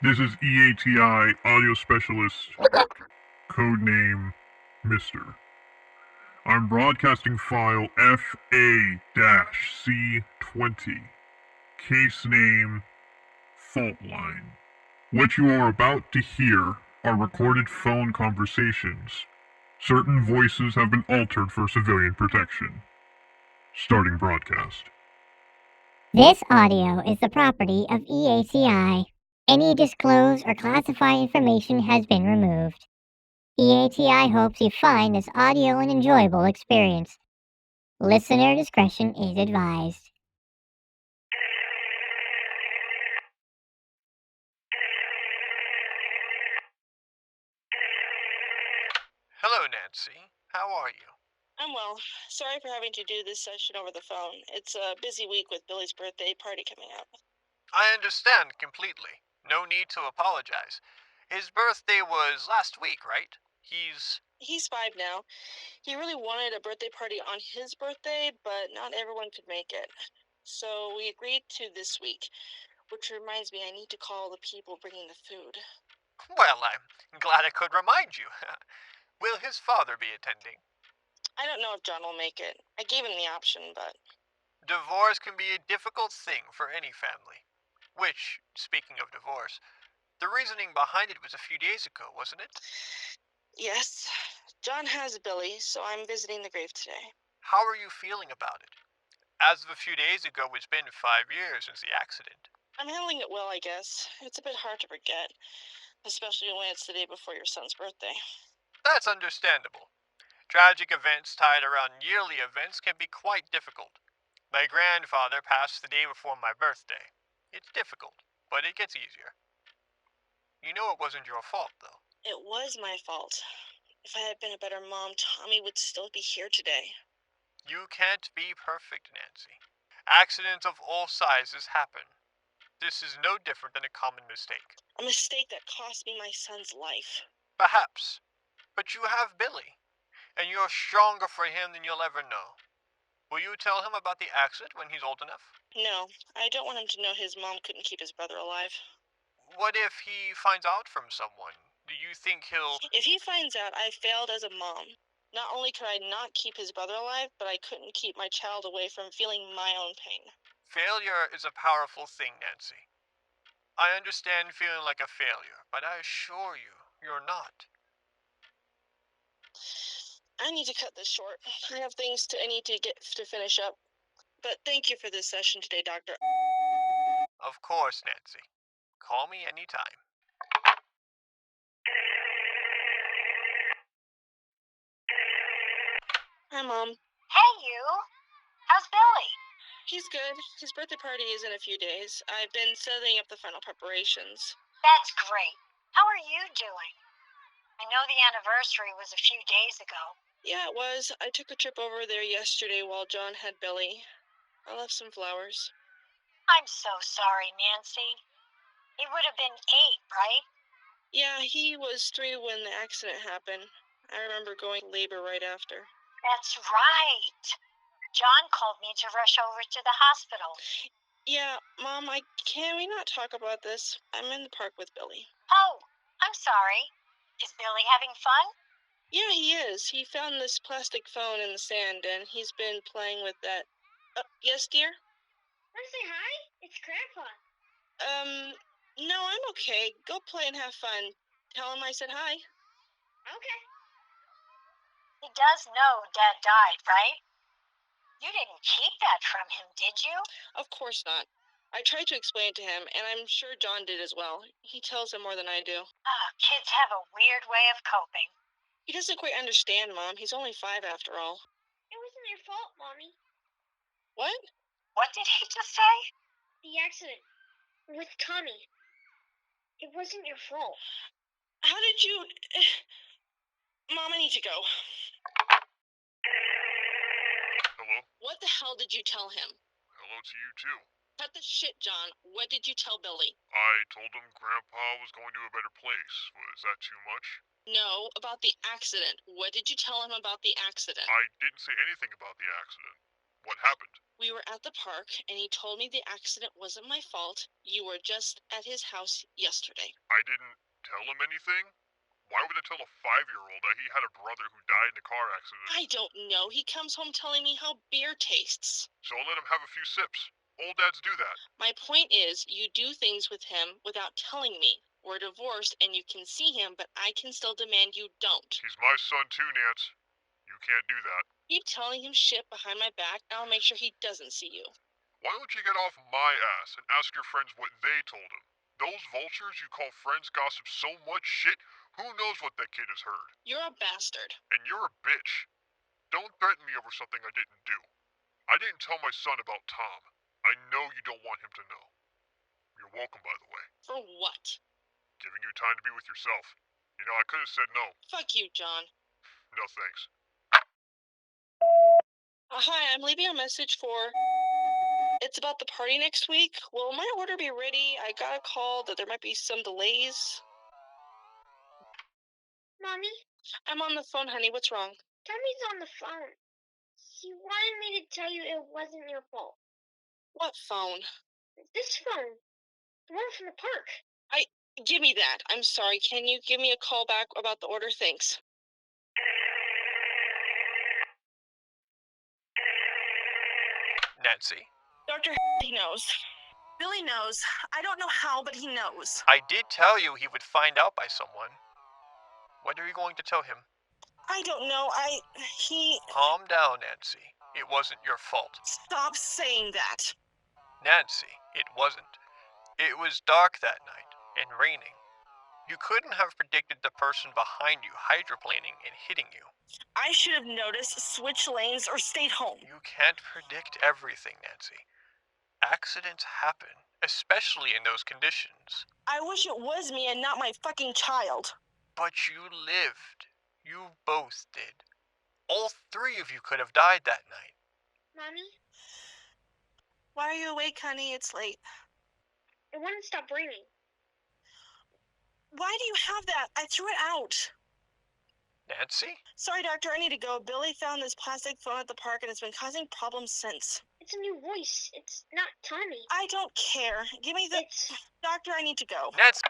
This is E.A.T.I. audio specialist, codename Mr. I'm broadcasting file FA-C20, case name Fault Line. What you are about to hear are recorded phone conversations. Certain voices have been altered for civilian protection. Starting broadcast. This audio is the property of E.A.T.I. Any disclosed or classified information has been removed. E.A.T.I. hopes you find this audio an enjoyable experience. Listener discretion is advised. Hello, Nancy. How are you? I'm well. Sorry for having to do this session over the phone. It's a busy week with Billy's birthday party coming up. I understand completely. No need to apologize. His birthday was last week, right? He's 5 now. He really wanted a birthday party on his birthday, but not everyone could make it. So we agreed to this week, which reminds me I need to call the people bringing the food. Well, I'm glad I could remind you. Will his father be attending? I don't know if John will make it. I gave him the option, but... Divorce can be a difficult thing for any family. Which, speaking of divorce, the reasoning behind it was a few days ago, wasn't it? Yes. John has Billy, so I'm visiting the grave today. How are you feeling about it? As of a few days ago, it's been 5 years since the accident. I'm handling it well, I guess. It's a bit hard to forget, especially when it's the day before your son's birthday. That's understandable. Tragic events tied around yearly events can be quite difficult. My grandfather passed the day before my birthday. It's difficult, but it gets easier. You know it wasn't your fault, though. It was my fault. If I had been a better mom, Tommy would still be here today. You can't be perfect, Nancy. Accidents of all sizes happen. This is no different than a common mistake. A mistake that cost me my son's life. Perhaps. But you have Billy, and you're stronger for him than you'll ever know. Will you tell him about the accident when he's old enough? No, I don't want him to know his mom couldn't keep his brother alive. What if he finds out from someone? Do you think he'll... If he finds out I failed as a mom, not only could I not keep his brother alive, but I couldn't keep my child away from feeling my own pain. Failure is a powerful thing, Nancy. I understand feeling like a failure, but I assure you, you're not. I need to cut this short. I have things I need to get to finish up. But thank you for this session today, Doctor. Of course, Nancy. Call me anytime. Hi, Mom. Hey, you. How's Billy? He's good. His birthday party is in a few days. I've been setting up the final preparations. That's great. How are you doing? I know the anniversary was a few days ago. Yeah, it was. I took a trip over there yesterday while John had Billy. I left some flowers. I'm so sorry, Nancy. He would have been 8, right? Yeah, he was 3 when the accident happened. I remember going to labor right after. That's right. John called me to rush over to the hospital. Yeah, Mom, can we not talk about this? I'm in the park with Billy. Oh, I'm sorry. Is Billy having fun? Yeah, he is. He found this plastic phone in the sand, and he's been playing with that. Yes, dear? Wanna say hi? It's Grandpa. No, I'm okay. Go play and have fun. Tell him I said hi. Okay. He does know Dad died, right? You didn't keep that from him, did you? Of course not. I tried to explain it to him, and I'm sure John did as well. He tells him more than I do. Kids have a weird way of coping. He doesn't quite understand, Mom. He's only 5 after all. It wasn't your fault, Mommy. What? What did he just say? The accident with Tommy. It wasn't your fault. How did you... Mom, I need to go. Hello? What the hell did you tell him? Hello to you too. Cut the shit, John. What did you tell Billy? I told him Grandpa was going to a better place. Was that too much? No, about the accident. What did you tell him about the accident? I didn't say anything about the accident. What happened? We were at the park, and he told me the accident wasn't my fault. You were just at his house yesterday. I didn't tell him anything? Why would I tell a 5-year-old that he had a brother who died in a car accident? I don't know. He comes home telling me how beer tastes. So I'll let him have a few sips. Old dads do that. My point is, you do things with him without telling me. We're divorced, and you can see him, but I can still demand you don't. He's my son too, Nance. You can't do that. Keep telling him shit behind my back, and I'll make sure he doesn't see you. Why don't you get off my ass and ask your friends what they told him? Those vultures you call friends gossip so much shit, who knows what that kid has heard? You're a bastard. And you're a bitch. Don't threaten me over something I didn't do. I didn't tell my son about Tom. I know you don't want him to know. You're welcome, by the way. For what? Giving you time to be with yourself. You know, I could have said no. Fuck you, John. No thanks. Hi, I'm leaving a message for... It's about the party next week. Will my order be ready? I got a call that there might be some delays. Mommy? I'm on the phone, honey. What's wrong? Tommy's on the phone. He wanted me to tell you it wasn't your fault. What phone? This phone. The one from the park. Give me that. I'm sorry. Can you give me a call back about the order? Thanks. Nancy. Dr. He knows. Billy knows. I don't know how, but he knows. I did tell you he would find out by someone. When are you going to tell him? I don't know. Calm down, Nancy. It wasn't your fault. Stop saying that. Nancy, it wasn't. It was dark that night and raining. You couldn't have predicted the person behind you hydroplaning and hitting you. I should have noticed, switched lanes, or stayed home. You can't predict everything, Nancy. Accidents happen, especially in those conditions. I wish it was me and not my fucking child. But you lived. You both did. All three of you could have died that night. Mommy? Why are you awake, honey? It's late. It wouldn't stop ringing. Why do you have that? I threw it out. Nancy? Sorry, doctor, I need to go. Billy found this plastic phone at the park and it's been causing problems since. It's a new voice. It's not Tommy. I don't care. Give me the... It's... Doctor, I need to go. Nancy!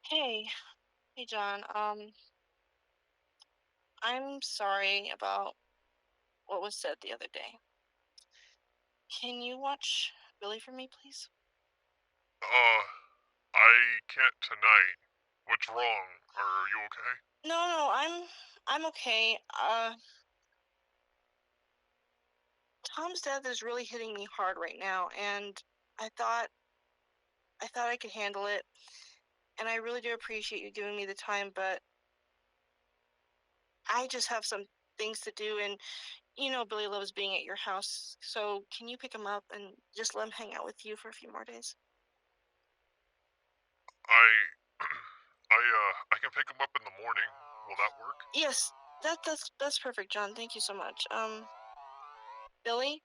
Yeah. Hey, John, I'm sorry about what was said the other day. Can you watch Billy for me, please? I can't tonight. What's wrong? Are you okay? No, I'm okay. Tom's death is really hitting me hard right now, and I thought I could handle it, and I really do appreciate you giving me the time, but I just have some things to do, and you know Billy loves being at your house, so can you pick him up and just let him hang out with you for a few more days? I can pick him up in the morning. Will that work? Yes, that's perfect, John. Thank you so much. Billy?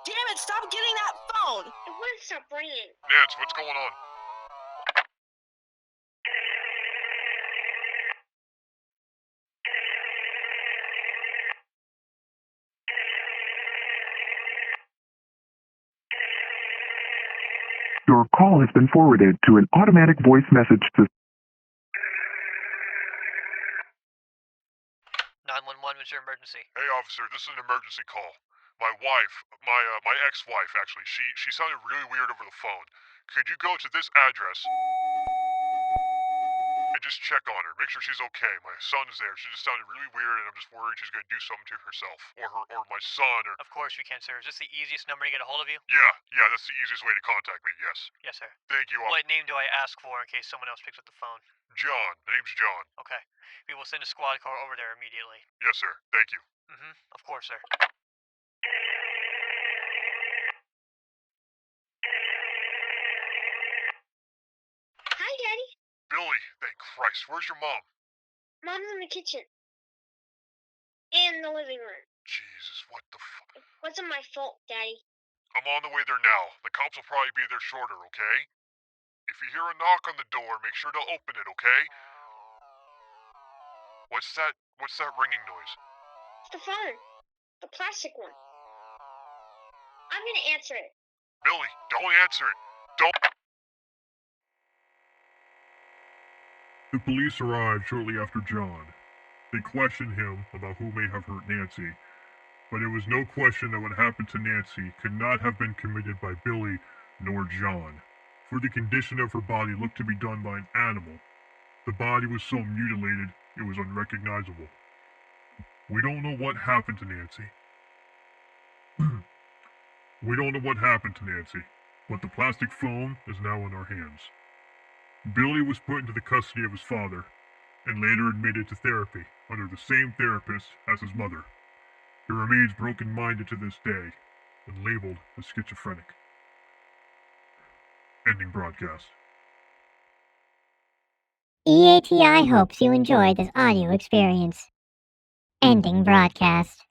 Damn it, stop getting that phone! It wouldn't stop ringing. Nance, what's going on? Your call has been forwarded to an automatic voice message system. 911, what's your emergency? Hey, officer, this is an emergency call. My wife, my ex-wife, actually, she sounded really weird over the phone. Could you go to this address and just check on her? Make sure she's okay. My son's there. She just sounded really weird, and I'm just worried she's gonna do something to herself, or my son, or... Of course we can, sir. Is this the easiest number to get a hold of you? Yeah, that's the easiest way to contact me, yes. Yes, sir. Thank you, What name do I ask for in case someone else picks up the phone? John. My name's John. Okay. We will send a squad car over there immediately. Yes, sir. Thank you. Of course, sir. Hi, Daddy. Billy, thank Christ. Where's your mom? Mom's in the kitchen. And the living room. Jesus, what the It wasn't my fault, Daddy. I'm on the way there now. The cops will probably be there shorter, okay? If you hear a knock on the door, make sure to open it, okay? What's that ringing noise? It's the phone. The plastic one. I'm gonna answer it. Billy, don't answer it. Don't. The police arrived shortly after John. They questioned him about who may have hurt Nancy, but it was no question that what happened to Nancy could not have been committed by Billy nor John, for the condition of her body looked to be done by an animal. The body was so mutilated it was unrecognizable. We don't know what happened to Nancy. We don't know what happened to Nancy, but the plastic phone is now in our hands. Billy was put into the custody of his father and later admitted to therapy under the same therapist as his mother. He remains broken-minded to this day and labeled as schizophrenic. Ending broadcast. E.A.T.I hopes you enjoyed this audio experience. Ending broadcast.